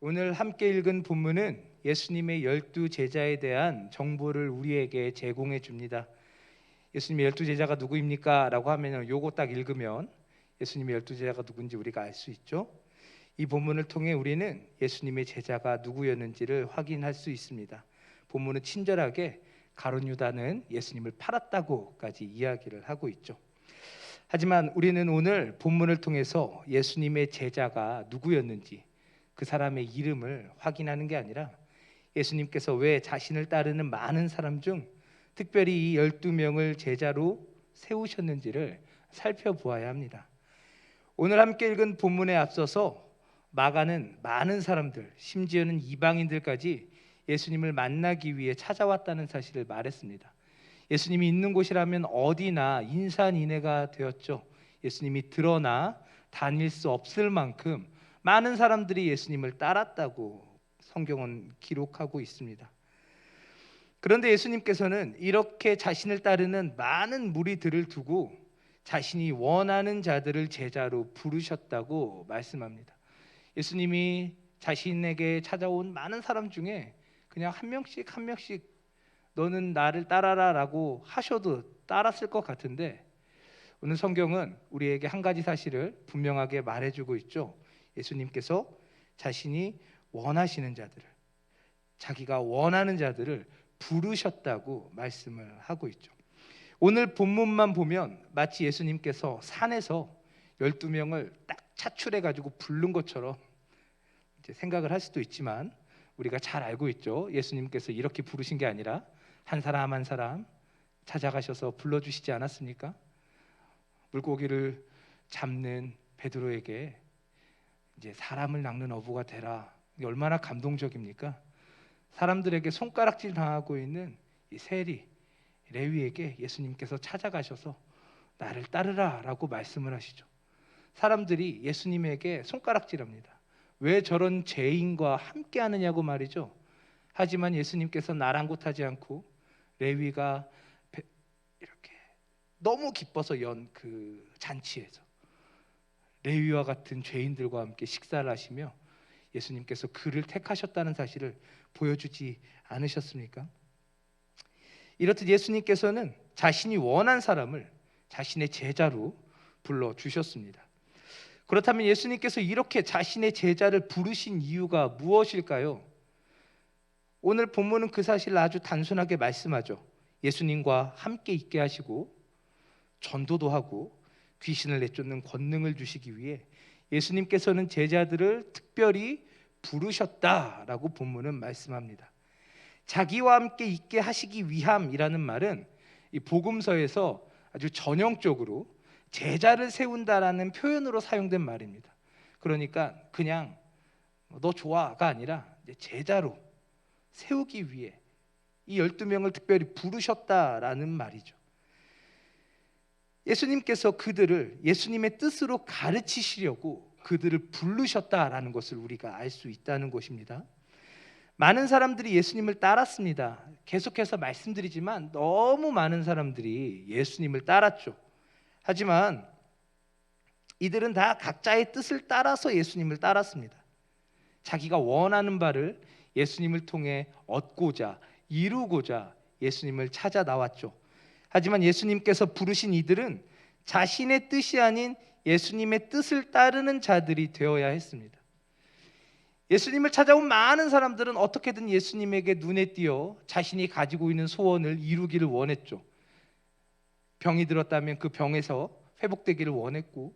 오늘 함께 읽은 본문은 예수님의 12제자에 대한 정보를 우리에게 제공해 줍니다. 예수님의 12제자가 누구입니까? 라고 하면 요거 딱 읽으면 예수님의 12제자가 누군지 우리가 알 수 있죠. 이 본문을 통해 우리는 예수님의 제자가 누구였는지를 확인할 수 있습니다. 본문은 친절하게 가룟 유다는 예수님을 팔았다고까지 이야기를 하고 있죠. 하지만 우리는 오늘 본문을 통해서 예수님의 제자가 누구였는지 그 사람의 이름을 확인하는 게 아니라 예수님께서 왜 자신을 따르는 많은 사람 중 특별히 이 12명을 제자로 세우셨는지를 살펴보아야 합니다. 오늘 함께 읽은 본문에 앞서서 마가는 많은 사람들, 심지어는 이방인들까지 예수님을 만나기 위해 찾아왔다는 사실을 말했습니다. 예수님이 있는 곳이라면 어디나 인산인해가 되었죠. 예수님이 드러나 다닐 수 없을 만큼 많은 사람들이 예수님을 따랐다고 성경은 기록하고 있습니다. 그런데 예수님께서는 이렇게 자신을 따르는 많은 무리들을 두고 자신이 원하는 자들을 제자로 부르셨다고 말씀합니다. 예수님이 자신에게 찾아온 많은 사람 중에 그냥 한 명씩 한 명씩 너는 나를 따라라 라고 하셔도 따랐을 것 같은데, 오늘 성경은 우리에게 한 가지 사실을 분명하게 말해주고 있죠. 예수님께서 자신이 원하시는 자들을, 자기가 원하는 자들을 부르셨다고 말씀을 하고 있죠. 오늘 본문만 보면 마치 예수님께서 산에서 12명을 딱 차출해가지고 부른 것처럼 이제 생각을 할 수도 있지만, 우리가 잘 알고 있죠. 예수님께서 이렇게 부르신 게 아니라 한 사람 한 사람 찾아가셔서 불러주시지 않았습니까? 물고기를 잡는 베드로에게 이제 사람을 낚는 어부가 되라. 얼마나 감동적입니까? 사람들에게 손가락질 당하고 있는 이 세리 레위에게 예수님께서 찾아가셔서 나를 따르라 라고 말씀을 하시죠. 사람들이 예수님에게 손가락질합니다. 왜 저런 죄인과 함께 하느냐고 말이죠. 하지만 예수님께서 나랑곳하지 않고 레위가 이렇게 너무 기뻐서 연 그 잔치에서 레위와 같은 죄인들과 함께 식사를 하시며 예수님께서 그를 택하셨다는 사실을 보여주지 않으셨습니까? 이렇듯 예수님께서는 자신이 원한 사람을 자신의 제자로 불러주셨습니다. 그렇다면 예수님께서 이렇게 자신의 제자를 부르신 이유가 무엇일까요? 오늘 본문은 그 사실을 아주 단순하게 말씀하죠. 예수님과 함께 있게 하시고 전도도 하고 귀신을 내쫓는 권능을 주시기 위해 예수님께서는 제자들을 특별히 부르셨다라고 본문은 말씀합니다. 자기와 함께 있게 하시기 위함이라는 말은 이 복음서에서 아주 전형적으로 제자를 세운다라는 표현으로 사용된 말입니다. 그러니까 그냥 너 좋아가 아니라 제자로 세우기 위해 이 12명을 특별히 부르셨다라는 말이죠. 예수님께서 그들을 예수님의 뜻으로 가르치시려고 그들을 부르셨다라는 것을 우리가 알 수 있다는 것입니다. 많은 사람들이 예수님을 따랐습니다. 계속해서 말씀드리지만 너무 많은 사람들이 예수님을 따랐죠. 하지만 이들은 다 각자의 뜻을 따라서 예수님을 따랐습니다. 자기가 원하는 바를 예수님을 통해 얻고자 이루고자 예수님을 찾아 나왔죠. 하지만 예수님께서 부르신 이들은 자신의 뜻이 아닌 예수님의 뜻을 따르는 자들이 되어야 했습니다. 예수님을 찾아온 많은 사람들은 어떻게든 예수님에게 눈에 띄어 자신이 가지고 있는 소원을 이루기를 원했죠. 병이 들었다면 그 병에서 회복되기를 원했고,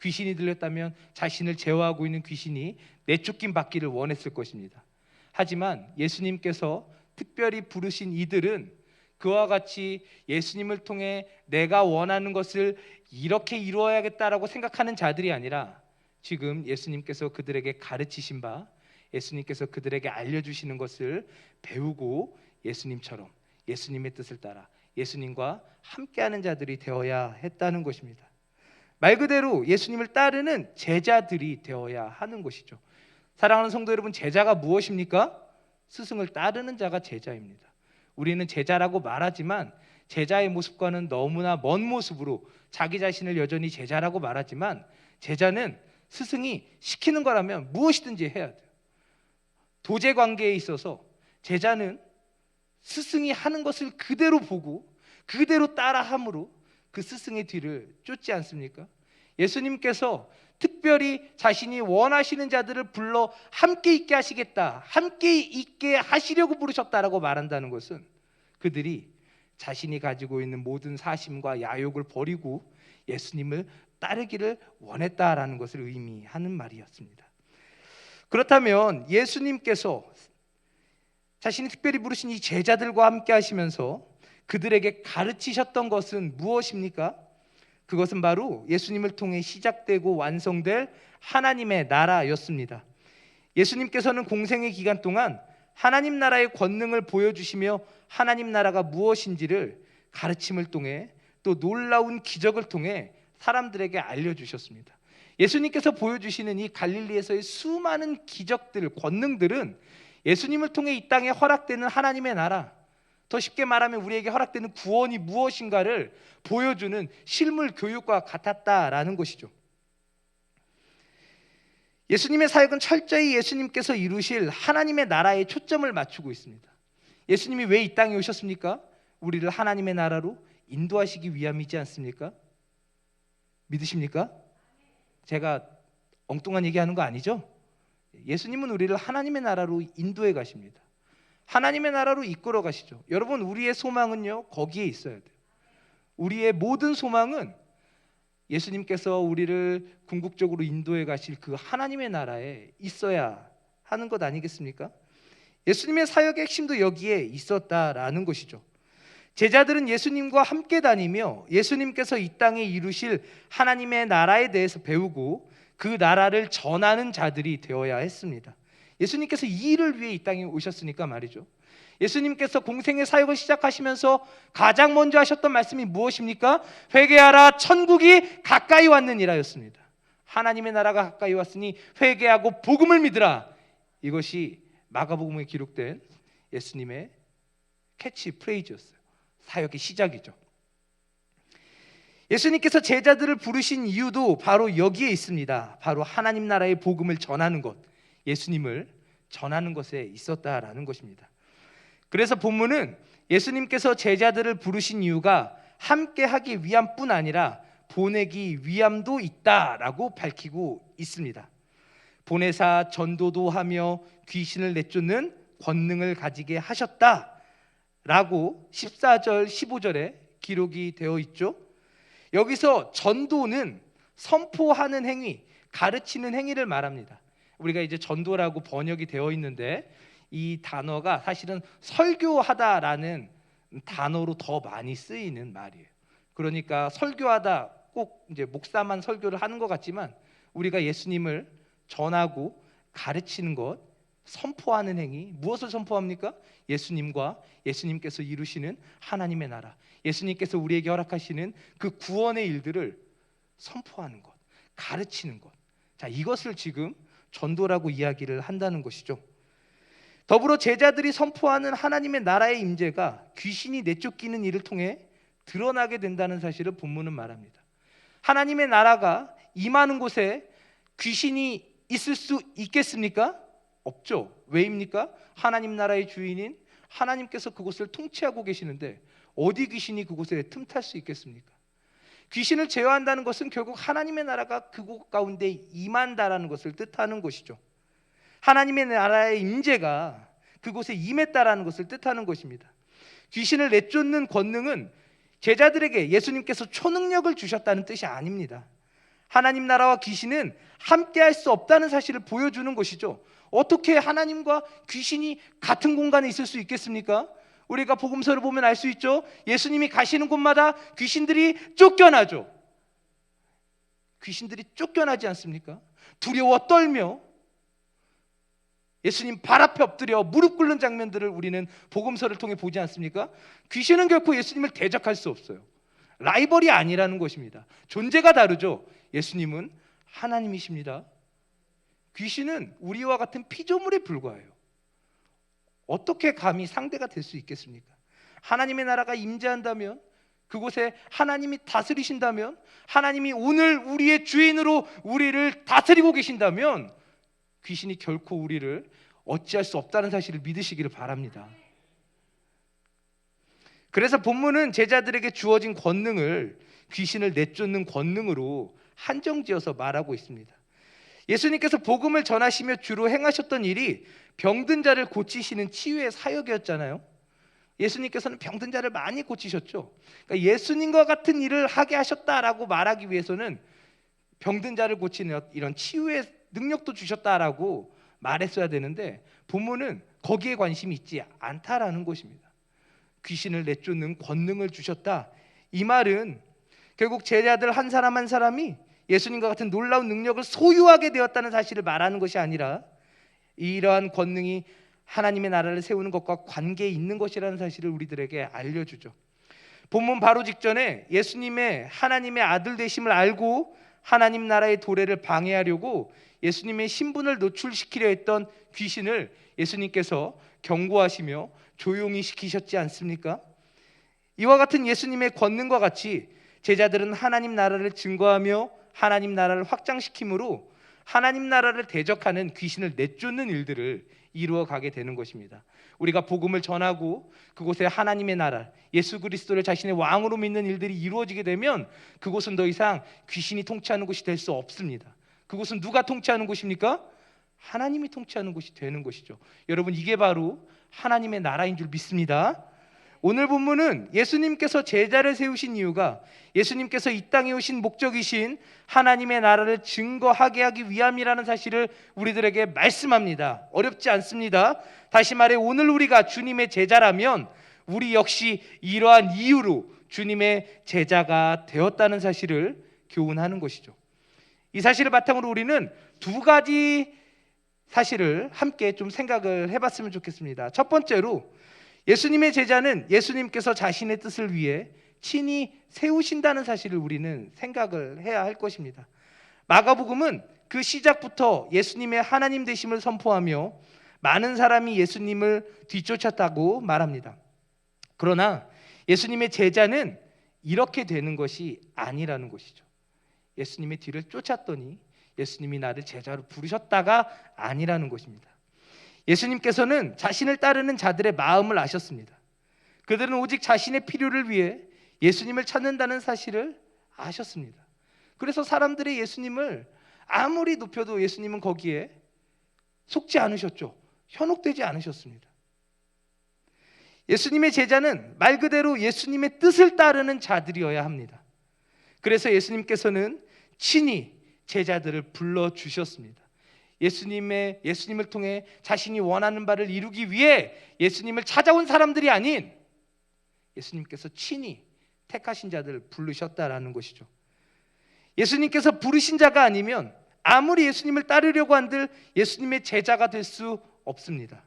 귀신이 들렸다면 자신을 제어하고 있는 귀신이 내쫓김 받기를 원했을 것입니다. 하지만 예수님께서 특별히 부르신 이들은 그와 같이 예수님을 통해 내가 원하는 것을 이렇게 이루어야겠다라고 생각하는 자들이 아니라 지금 예수님께서 그들에게 가르치신 바, 예수님께서 그들에게 알려주시는 것을 배우고 예수님처럼 예수님의 뜻을 따라 예수님과 함께하는 자들이 되어야 했다는 것입니다. 말 그대로 예수님을 따르는 제자들이 되어야 하는 것이죠. 사랑하는 성도 여러분, 제자가 무엇입니까? 스승을 따르는 자가 제자입니다. 우리는 제자라고 말하지만 제자의 모습과는 너무나 먼 모습으로 자기 자신을 여전히 제자라고 말하지만, 제자는 스승이 시키는 거라면 무엇이든지 해야 돼요. 도제 관계에 있어서 제자는 스승이 하는 것을 그대로 보고 그대로 따라함으로 그 스승의 뒤를 쫓지 않습니까? 예수님께서 특별히 자신이 원하시는 자들을 불러 함께 있게 하시겠다, 함께 있게 하시려고 부르셨다라고 말한다는 것은 그들이 자신이 가지고 있는 모든 사심과 야욕을 버리고 예수님을 따르기를 원했다라는 것을 의미하는 말이었습니다. 그렇다면 예수님께서 자신이 특별히 부르신 이 제자들과 함께 하시면서 그들에게 가르치셨던 것은 무엇입니까? 그것은 바로 예수님을 통해 시작되고 완성될 하나님의 나라였습니다. 예수님께서는 공생의 기간 동안 하나님 나라의 권능을 보여주시며 하나님 나라가 무엇인지를 가르침을 통해 또 놀라운 기적을 통해 사람들에게 알려주셨습니다. 예수님께서 보여주시는 이 갈릴리에서의 수많은 기적들, 권능들은 예수님을 통해 이 땅에 허락되는 하나님의 나라, 더 쉽게 말하면 우리에게 허락되는 구원이 무엇인가를 보여주는 실물 교육과 같았다라는 것이죠. 예수님의 사역은 철저히 예수님께서 이루실 하나님의 나라에 초점을 맞추고 있습니다. 예수님이 왜 이 땅에 오셨습니까? 우리를 하나님의 나라로 인도하시기 위함이지 않습니까? 믿으십니까? 제가 엉뚱한 얘기하는 거 아니죠? 예수님은 우리를 하나님의 나라로 인도해 가십니다. 하나님의 나라로 이끌어 가시죠. 여러분, 우리의 소망은요, 거기에 있어야 돼요. 우리의 모든 소망은 예수님께서 우리를 궁극적으로 인도해 가실 그 하나님의 나라에 있어야 하는 것 아니겠습니까? 예수님의 사역의 핵심도 여기에 있었다라는 것이죠. 제자들은 예수님과 함께 다니며 예수님께서 이 땅에 이루실 하나님의 나라에 대해서 배우고 그 나라를 전하는 자들이 되어야 했습니다. 예수님께서 이 일을 위해 이 땅에 오셨으니까 말이죠. 예수님께서 공생의 사역을 시작하시면서 가장 먼저 하셨던 말씀이 무엇입니까? 회개하라, 천국이 가까이 왔느니라였습니다. 하나님의 나라가 가까이 왔으니 회개하고 복음을 믿으라. 이것이 마가복음에 기록된 예수님의 캐치 프레이즈였어요. 사역의 시작이죠. 예수님께서 제자들을 부르신 이유도 바로 여기에 있습니다. 바로 하나님 나라의 복음을 전하는 것, 예수님을 전하는 것에 있었다라는 것입니다. 그래서 본문은 예수님께서 제자들을 부르신 이유가 함께 하기 위함뿐 아니라 보내기 위함도 있다라고 밝히고 있습니다. 보내사 전도도 하며 귀신을 내쫓는 권능을 가지게 하셨다라고 14절 15절에 기록이 되어 있죠. 여기서 전도는 선포하는 행위, 가르치는 행위를 말합니다. 우리가 이제 전도라고 번역이 되어 있는데 이 단어가 사실은 설교하다라는 단어로 더 많이 쓰이는 말이에요. 그러니까 설교하다, 꼭 이제 목사만 설교를 하는 것 같지만 우리가 예수님을 전하고 가르치는 것, 선포하는 행위, 무엇을 선포합니까? 예수님과 예수님께서 이루시는 하나님의 나라, 예수님께서 우리에게 허락하시는 그 구원의 일들을 선포하는 것, 가르치는 것. 자, 이것을 지금 전도라고 이야기를 한다는 것이죠. 더불어 제자들이 선포하는 하나님의 나라의 임재가 귀신이 내쫓기는 일을 통해 드러나게 된다는 사실을 본문은 말합니다. 하나님의 나라가 임하는 곳에 귀신이 있을 수 있겠습니까? 없죠. 왜입니까? 하나님 나라의 주인인 하나님께서 그곳을 통치하고 계시는데 어디 귀신이 그곳에 틈탈 수 있겠습니까? 귀신을 제어한다는 것은 결국 하나님의 나라가 그곳 가운데 임한다라는 것을 뜻하는 것이죠. 하나님의 나라의 임재가 그곳에 임했다라는 것을 뜻하는 것입니다. 귀신을 내쫓는 권능은 제자들에게 예수님께서 초능력을 주셨다는 뜻이 아닙니다. 하나님 나라와 귀신은 함께할 수 없다는 사실을 보여주는 것이죠. 어떻게 하나님과 귀신이 같은 공간에 있을 수 있겠습니까? 우리가 복음서를 보면 알 수 있죠. 예수님이 가시는 곳마다 귀신들이 쫓겨나죠. 귀신들이 쫓겨나지 않습니까? 두려워 떨며 예수님 발 앞에 엎드려 무릎 꿇는 장면들을 우리는 복음서를 통해 보지 않습니까? 귀신은 결코 예수님을 대적할 수 없어요. 라이벌이 아니라는 것입니다. 존재가 다르죠. 예수님은 하나님이십니다. 귀신은 우리와 같은 피조물에 불과해요. 어떻게 감히 상대가 될 수 있겠습니까? 하나님의 나라가 임재한다면, 그곳에 하나님이 다스리신다면, 하나님이 오늘 우리의 주인으로 우리를 다스리고 계신다면 귀신이 결코 우리를 어찌할 수 없다는 사실을 믿으시기를 바랍니다. 그래서 본문은 제자들에게 주어진 권능을 귀신을 내쫓는 권능으로 한정지어서 말하고 있습니다. 예수님께서 복음을 전하시며 주로 행하셨던 일이 병든 자를 고치시는 치유의 사역이었잖아요. 예수님께서는 병든 자를 많이 고치셨죠. 그러니까 예수님과 같은 일을 하게 하셨다라고 말하기 위해서는 병든 자를 고치는 이런 치유의 능력도 주셨다라고 말했어야 되는데 본문은 거기에 관심이 있지 않다라는 것입니다. 귀신을 내쫓는 권능을 주셨다. 이 말은 결국 제자들 한 사람 한 사람이 예수님과 같은 놀라운 능력을 소유하게 되었다는 사실을 말하는 것이 아니라 이러한 권능이 하나님의 나라를 세우는 것과 관계 있는 것이라는 사실을 우리들에게 알려주죠. 본문 바로 직전에 예수님의 하나님의 아들 되심을 알고 하나님 나라의 도래를 방해하려고 예수님의 신분을 노출시키려 했던 귀신을 예수님께서 경고하시며 조용히 시키셨지 않습니까? 이와 같은 예수님의 권능과 같이 제자들은 하나님 나라를 증거하며 하나님 나라를 확장시킴으로 하나님 나라를 대적하는 귀신을 내쫓는 일들을 이루어 가게 되는 것입니다. 우리가 복음을 전하고 그곳에 하나님의 나라, 예수 그리스도를 자신의 왕으로 믿는 일들이 이루어지게 되면 그곳은 더 이상 귀신이 통치하는 곳이 될 수 없습니다. 그곳은 누가 통치하는 곳입니까? 하나님이 통치하는 곳이 되는 것이죠. 여러분, 이게 바로 하나님의 나라인 줄 믿습니다. 오늘 본문은 예수님께서 제자를 세우신 이유가 예수님께서 이 땅에 오신 목적이신 하나님의 나라를 증거하게 하기 위함이라는 사실을 우리들에게 말씀합니다. 어렵지 않습니다. 다시 말해 오늘 우리가 주님의 제자라면 우리 역시 이러한 이유로 주님의 제자가 되었다는 사실을 교훈하는 것이죠. 이 사실을 바탕으로 우리는 두 가지 사실을 함께 좀 생각을 해봤으면 좋겠습니다. 첫 번째로 예수님의 제자는 예수님께서 자신의 뜻을 위해 친히 세우신다는 사실을 우리는 생각을 해야 할 것입니다. 마가복음은 그 시작부터 예수님의 하나님 되심을 선포하며 많은 사람이 예수님을 뒤쫓았다고 말합니다. 그러나 예수님의 제자는 이렇게 되는 것이 아니라는 것이죠. 예수님의 뒤를 쫓았더니 예수님이 나를 제자로 부르셨다가 아니라는 것입니다. 예수님께서는 자신을 따르는 자들의 마음을 아셨습니다. 그들은 오직 자신의 필요를 위해 예수님을 찾는다는 사실을 아셨습니다. 그래서 사람들이 예수님을 아무리 높여도 예수님은 거기에 속지 않으셨죠. 현혹되지 않으셨습니다. 예수님의 제자는 말 그대로 예수님의 뜻을 따르는 자들이어야 합니다. 그래서 예수님께서는 친히 제자들을 불러주셨습니다. 예수님을 통해 자신이 원하는 바를 이루기 위해 예수님을 찾아온 사람들이 아닌 예수님께서 친히 택하신 자들을 부르셨다라는 것이죠. 예수님께서 부르신 자가 아니면 아무리 예수님을 따르려고 한들 예수님의 제자가 될 수 없습니다.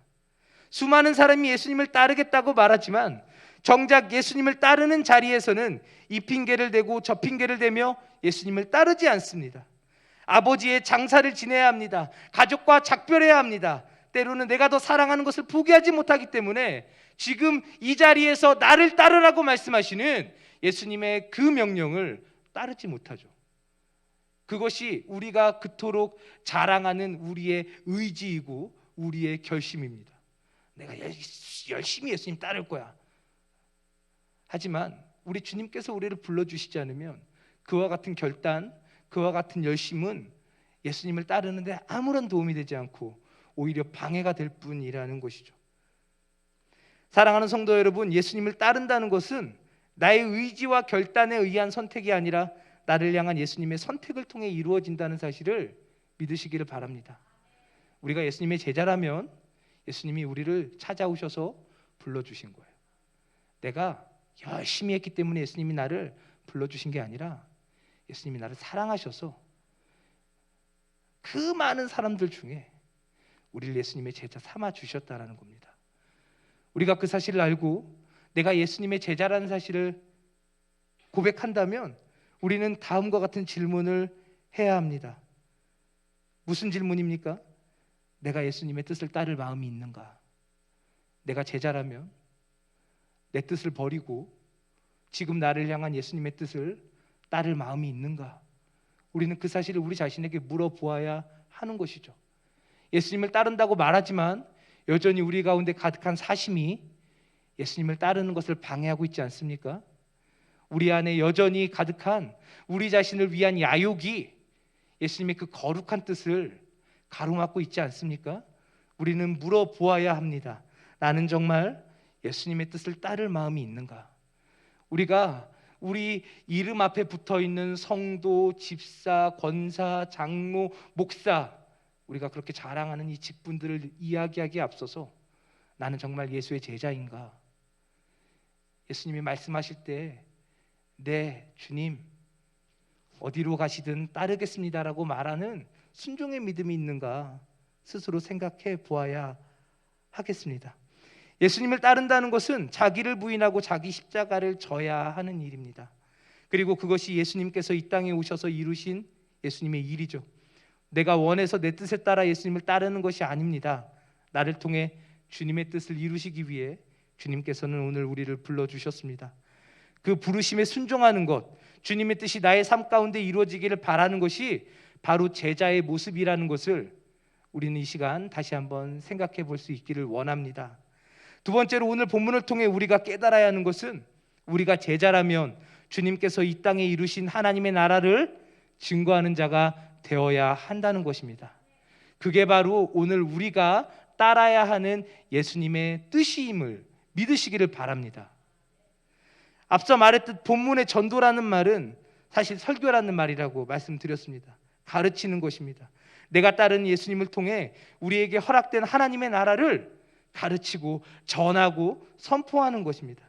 수많은 사람이 예수님을 따르겠다고 말하지만 정작 예수님을 따르는 자리에서는 이 핑계를 대고 저 핑계를 대며 예수님을 따르지 않습니다. 아버지의 장사를 지내야 합니다. 가족과 작별해야 합니다. 때로는 내가 더 사랑하는 것을 포기하지 못하기 때문에 지금 이 자리에서 나를 따르라고 말씀하시는 예수님의 그 명령을 따르지 못하죠. 그것이 우리가 그토록 자랑하는 우리의 의지이고 우리의 결심입니다. 내가 열심히 예수님 따를 거야. 하지만 우리 주님께서 우리를 불러주시지 않으면 그와 같은 결단, 그와 같은 열심은 예수님을 따르는데 아무런 도움이 되지 않고 오히려 방해가 될 뿐이라는 것이죠. 사랑하는 성도 여러분, 예수님을 따른다는 것은 나의 의지와 결단에 의한 선택이 아니라 나를 향한 예수님의 선택을 통해 이루어진다는 사실을 믿으시기를 바랍니다. 우리가 예수님의 제자라면 예수님이 우리를 찾아오셔서 불러주신 거예요. 내가 열심히 했기 때문에 예수님이 나를 불러주신 게 아니라 예수님이 나를 사랑하셔서 그 많은 사람들 중에 우리를 예수님의 제자 삼아 주셨다라는 겁니다. 우리가 그 사실을 알고 내가 예수님의 제자라는 사실을 고백한다면 우리는 다음과 같은 질문을 해야 합니다. 무슨 질문입니까? 내가 예수님의 뜻을 따를 마음이 있는가? 내가 제자라면 내 뜻을 버리고 지금 나를 향한 예수님의 뜻을 따를 마음이 있는가? 우리는 그 사실을 우리 자신에게 물어보아야 하는 것이죠. 예수님을 따른다고 말하지만 여전히 우리 가운데 가득한 사심이 예수님을 따르는 것을 방해하고 있지 않습니까? 우리 안에 여전히 가득한 우리 자신을 위한 야욕이 예수님의 그 거룩한 뜻을 가로막고 있지 않습니까? 우리는 물어보아야 합니다. 나는 정말 예수님의 뜻을 따를 마음이 있는가? 우리가 우리 이름 앞에 붙어있는 성도, 집사, 권사, 장로, 목사, 우리가 그렇게 자랑하는 이 직분들을 이야기하기에 앞서서 나는 정말 예수의 제자인가? 예수님이 말씀하실 때 네, 주님 어디로 가시든 따르겠습니다라고 말하는 순종의 믿음이 있는가 스스로 생각해 보아야 하겠습니다. 예수님을 따른다는 것은 자기를 부인하고 자기 십자가를 져야 하는 일입니다. 그리고 그것이 예수님께서 이 땅에 오셔서 이루신 예수님의 일이죠. 내가 원해서 내 뜻에 따라 예수님을 따르는 것이 아닙니다. 나를 통해 주님의 뜻을 이루시기 위해 주님께서는 오늘 우리를 불러주셨습니다. 그 부르심에 순종하는 것, 주님의 뜻이 나의 삶 가운데 이루어지기를 바라는 것이 바로 제자의 모습이라는 것을 우리는 이 시간 다시 한번 생각해 볼 수 있기를 원합니다. 두 번째로 오늘 본문을 통해 우리가 깨달아야 하는 것은 우리가 제자라면 주님께서 이 땅에 이루신 하나님의 나라를 증거하는 자가 되어야 한다는 것입니다. 그게 바로 오늘 우리가 따라야 하는 예수님의 뜻임을 믿으시기를 바랍니다. 앞서 말했듯 본문의 전도라는 말은 사실 설교라는 말이라고 말씀드렸습니다. 가르치는 것입니다. 내가 따르는 예수님을 통해 우리에게 허락된 하나님의 나라를 가르치고 전하고 선포하는 것입니다.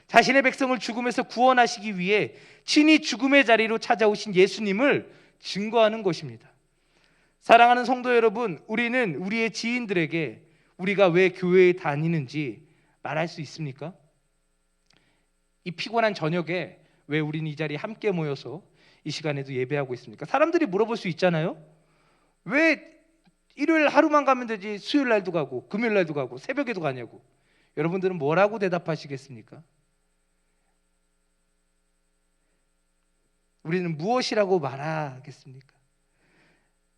자신의 백성을 죽음에서 구원하시기 위해 친히 죽음의 자리로 찾아오신 예수님을 증거하는 것입니다. 사랑하는 성도 여러분, 우리는 우리의 지인들에게 우리가 왜 교회에 다니는지 말할 수 있습니까? 이 피곤한 저녁에 왜 우리는 이 자리에 함께 모여서 이 시간에도 예배하고 있습니까? 사람들이 물어볼 수 있잖아요. 왜 일요일 하루만 가면 되지 수요일 날도 가고 금요일 날도 가고 새벽에도 가냐고. 여러분들은 뭐라고 대답하시겠습니까? 우리는 무엇이라고 말하겠습니까?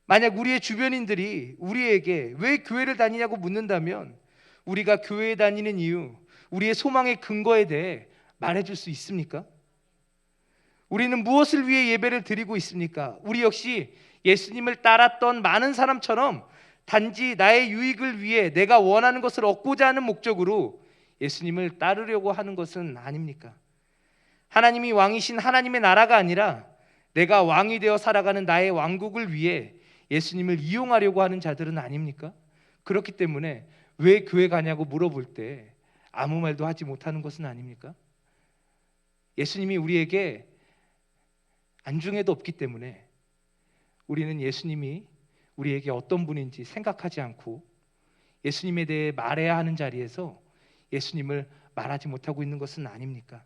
만약 우리의 주변인들이 우리에게 왜 교회를 다니냐고 묻는다면 우리가 교회에 다니는 이유, 우리의 소망의 근거에 대해 말해줄 수 있습니까? 우리는 무엇을 위해 예배를 드리고 있습니까? 우리 역시 예수님을 따랐던 많은 사람처럼 단지 나의 유익을 위해 내가 원하는 것을 얻고자 하는 목적으로 예수님을 따르려고 하는 것은 아닙니까? 하나님이 왕이신 하나님의 나라가 아니라 내가 왕이 되어 살아가는 나의 왕국을 위해 예수님을 이용하려고 하는 자들은 아닙니까? 그렇기 때문에 왜 교회 가냐고 물어볼 때 아무 말도 하지 못하는 것은 아닙니까? 예수님이 우리에게 안중에도 없기 때문에 우리는 예수님이 우리에게 어떤 분인지 생각하지 않고 예수님에 대해 말해야 하는 자리에서 예수님을 말하지 못하고 있는 것은 아닙니까?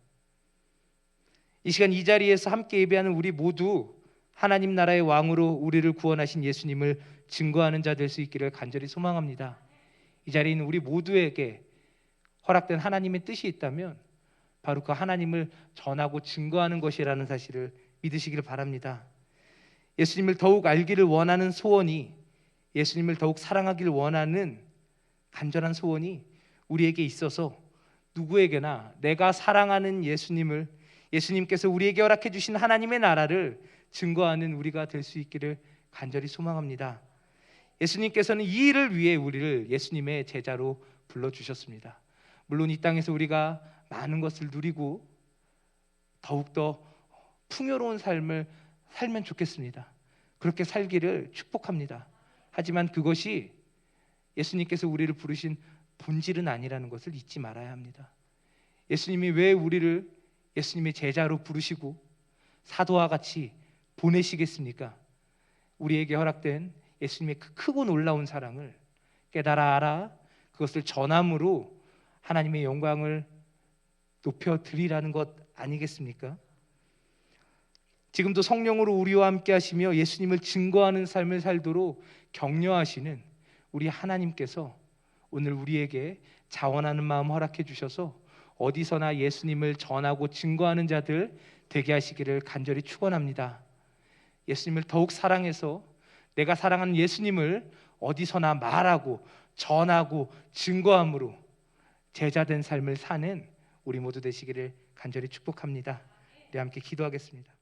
이 시간 이 자리에서 함께 예배하는 우리 모두 하나님 나라의 왕으로 우리를 구원하신 예수님을 증거하는 자 될 수 있기를 간절히 소망합니다. 이 자리에 있는 우리 모두에게 허락된 하나님의 뜻이 있다면 바로 그 하나님을 전하고 증거하는 것이라는 사실을 믿으시기를 바랍니다. 예수님을 더욱 알기를 원하는 소원이, 예수님을 더욱 사랑하기를 원하는 간절한 소원이 우리에게 있어서 누구에게나 내가 사랑하는 예수님을, 예수님께서 우리에게 허락해 주신 하나님의 나라를 증거하는 우리가 될 수 있기를 간절히 소망합니다. 예수님께서는 이 일을 위해 우리를 예수님의 제자로 불러주셨습니다. 물론 이 땅에서 우리가 많은 것을 누리고 더욱더 풍요로운 삶을 살면 좋겠습니다. 그렇게 살기를 축복합니다. 하지만 그것이 예수님께서 우리를 부르신 본질은 아니라는 것을 잊지 말아야 합니다. 예수님이 왜 우리를 예수님의 제자로 부르시고 사도와 같이 보내시겠습니까? 우리에게 허락된 예수님의 그 크고 놀라운 사랑을 깨달아 알아 그것을 전함으로 하나님의 영광을 높여드리라는 것 아니겠습니까? 지금도 성령으로 우리와 함께 하시며 예수님을 증거하는 삶을 살도록 격려하시는 우리 하나님께서 오늘 우리에게 자원하는 마음 허락해 주셔서 어디서나 예수님을 전하고 증거하는 자들 되게 하시기를 간절히 축원합니다. 예수님을 더욱 사랑해서 내가 사랑하는 예수님을 어디서나 말하고 전하고 증거함으로 제자된 삶을 사는 우리 모두 되시기를 간절히 축복합니다. 우리 함께 기도하겠습니다.